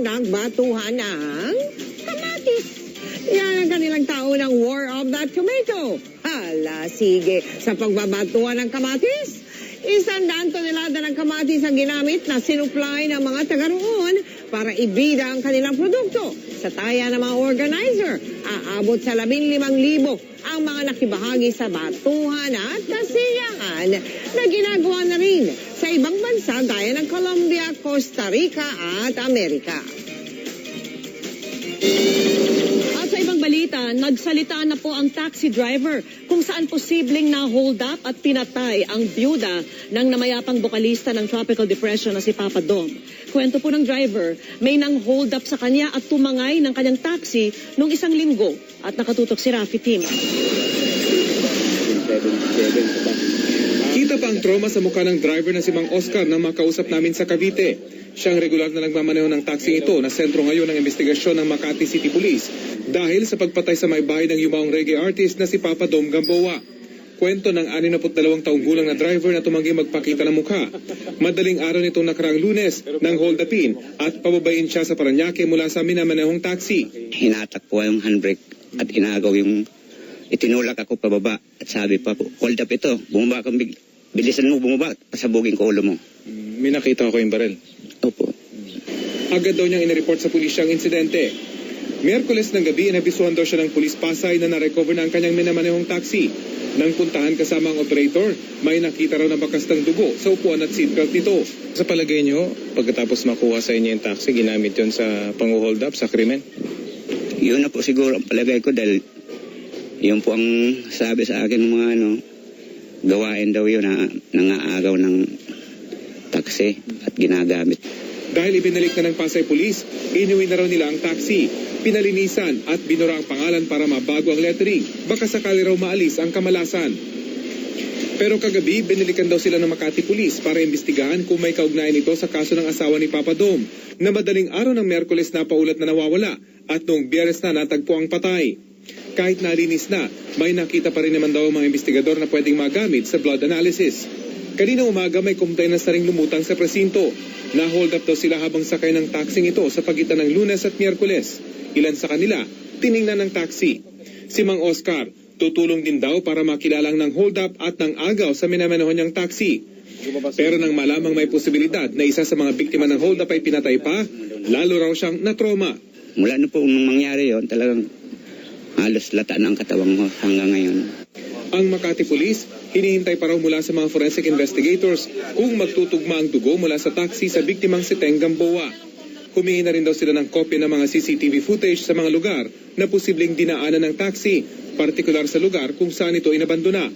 nagbatuhan ng kamatis. Yan ang kanilang taunang War of the Tomato. Hala, sige, sa pagbabatuhan ng kamatis, 100 tonelada ng kamatis ang ginamit na sinupply ng mga taga roon para ibida ang kanilang produkto. Sa taya ng mga organizer, aabot sa 15,000 ang mga nakibahagi sa batuhan at kasiyahan na ginagawa na rin sa ibang bansa gaya ng Colombia, Costa Rica at Amerika. At sa ibang balita, nagsalita na po ang taxi driver kung saan posibleng na-hold up at pinatay ang byuda ng namayapang bokalista ng Tropical Depression na si Papa Dom. Kwento po ng driver, may nang-hold up sa kanya at tumangay ng kanyang taxi nung 1 linggo at nakatutok si Rafi Tim. Kita pa ang trauma sa mukha ng driver na si Mang Oscar na makausap namin sa Cavite. Siyang regular na nagmamaneho ng taxi ito na sentro ngayon ng investigasyon ng Makati City Police dahil sa pagpatay sa may bahay ng yumaong reggae artist na si Papa Dom Gamboa. Kwento ng 62 taong gulang na driver na tumanggi magpakita ng mukha. Madaling araw nitong nakaraang Lunes nang hold upin at pababayin siya sa Paranaque mula sa minamanehong taxi. Hinatak po yung handbrake at inagaw yung itinulak ako pababa at sabi pa po, hold up ito, bumaba kang bilisan mo, bumaba, pasabugin ko ulo mo. May nakita ko yung barel. Opo. Agad daw niyang inireport sa pulisya ang insidente. Miyerkules ng gabi, inabisuhan daw siya ng Pulis Pasay na na-recover na ang kanyang minamanehong taxi. Nang puntahan kasama ang operator, may nakita raw na bakas ng dugo sa upuan at seatbelt nito. Sa palagay niyo, pagkatapos makuha sa inyo yung taxi, ginamit yun sa pang-hold up, sa krimen? Yun na po siguro ang palagay ko dahil yun po ang sabi sa akin ng mga gawain daw yun na nangaagaw ng taxi at ginagamit. Dahil ibinalik na ng Pasay Police, inuwi na raw nila ang taxi. Pinalinisan at binura ang pangalan para mabago ang lettering. Baka sakali raw maalis ang kamalasan. Pero kagabi, binilikan daw sila ng Makati Police para imbestigahan kung may kaugnayan ito sa kaso ng asawa ni Papa Dom na madaling araw ng Miyerkules na paulat na nawawala at noong Biyernes na natagpo ang patay. Kahit nalinis na, may nakita pa rin naman daw ang mga investigador na pwedeng magamit sa blood analysis. Kanina umaga may complainants na ring lumutang sa presinto. Na-hold up daw sila habang sakay ng taxing ito sa pagitan ng Lunes at Miyerkules. Ilan sa kanila, tiningnan ng taxi. Si Mang Oscar, tutulong din daw para makilalang ng hold up at ng agaw sa minamanehon niyang taxi. Pero nang malamang may posibilidad na isa sa mga biktima ng hold up ay pinatay pa, lalo raw siyang na-trauma. Mula na po nung mangyari yon, talagang halos lata na ang katawang mo hanggang ngayon. Ang Makati Police, hinihintay pa raw mula sa mga forensic investigators kung magtutugma ang dugo mula sa taxi sa biktimang si Teng Gamboa. Humingi na rin daw sila ng kopya ng mga CCTV footage sa mga lugar na posibleng dinaanan ng taxi, partikular sa lugar kung saan ito inabandona.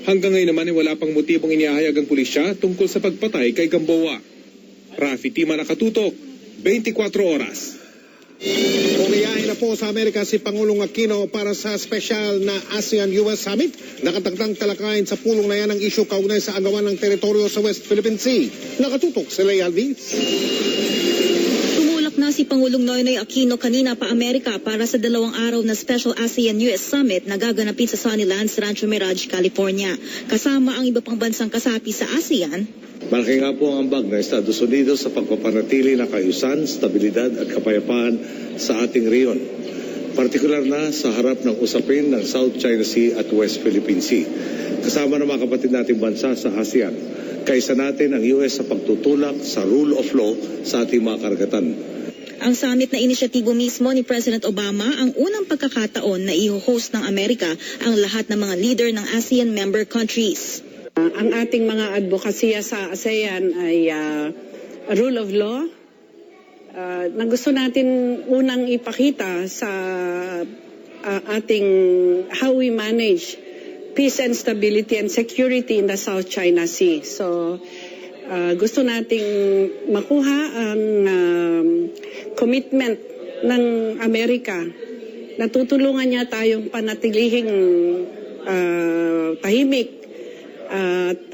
Hanggang ngayon naman ay wala pang motibong inihahayag ang pulisya tungkol sa pagpatay kay Gamboa. Rafi Tima, nakatutok, 24 oras. Umiyahin na po sa Amerika si Pangulong Aquino para sa special na ASEAN-US Summit. Nakatagtang talakayin sa pulong na yan ang isyu kaugnay sa agawan ng teritoryo sa West Philippine Sea. Nakatutok si Leia Alvis. Tumulak na si Pangulong Noynoy Aquino kanina pa Amerika para sa 2 araw na special ASEAN-US Summit na gaganapin sa Sunnylands, Rancho Mirage, California. Kasama ang iba pang bansang kasapi sa ASEAN. Malaki nga po ang ambag ng Estados Unidos sa pagpapanatili ng kaayusan, stabilidad at kapayapaan sa ating rehiyon. Partikular na sa harap ng usapin ng South China Sea at West Philippine Sea. Kasama ng mga kapatid nating bansa sa ASEAN. Kaisa natin ang US sa pagtutulak sa rule of law sa ating mga karagatan. Ang summit na inisyatibo mismo ni President Obama ang unang pagkakataon na i-host ng Amerika ang lahat ng mga leader ng ASEAN member countries. Ang ating mga advokasya sa ASEAN ay rule of law na gusto natin unang ipakita sa ating how we manage peace and stability and security in the South China Sea. So gusto nating makuha ang commitment ng Amerika na tutulungan niya tayong panatilihing tahimik at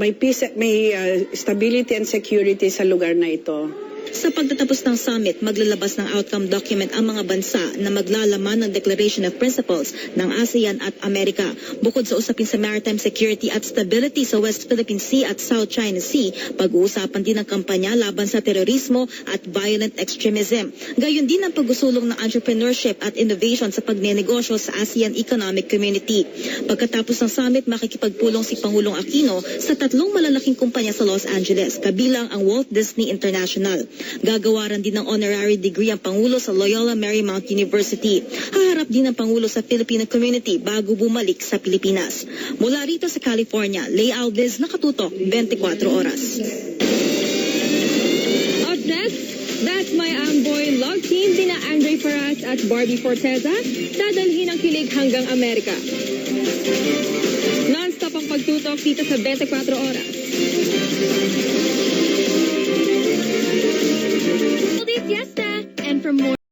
may peace, may stability and security sa lugar na ito. Sa pagtatapos ng summit, maglalabas ng outcome document ang mga bansa na maglalaman ng Declaration of Principles ng ASEAN at Amerika. Bukod sa usapin sa maritime security at stability sa West Philippine Sea at South China Sea, pag-uusapan din ang kampanya laban sa terorismo at violent extremism. Gayon din ang pag-usulong ng entrepreneurship at innovation sa pagnenegosyo sa ASEAN Economic Community. Pagkatapos ng summit, makikipagpulong si Pangulong Aquino sa 3 malalaking kumpanya sa Los Angeles, kabilang ang Walt Disney International. Gagawaran din ng honorary degree ang Pangulo sa Loyola Marymount University. Haharap din ang Pangulo sa Filipino community bago bumalik sa Pilipinas. Mula rito sa California, Lay Alves, nakatutok 24 oras. Up next, That's My Amboy Love Team dina Andre Faraz at Barbie Forteza dadalhin ang kilig hanggang Amerika. Non-stop ang pagtutok dito sa 24 oras. Fiesta, and for more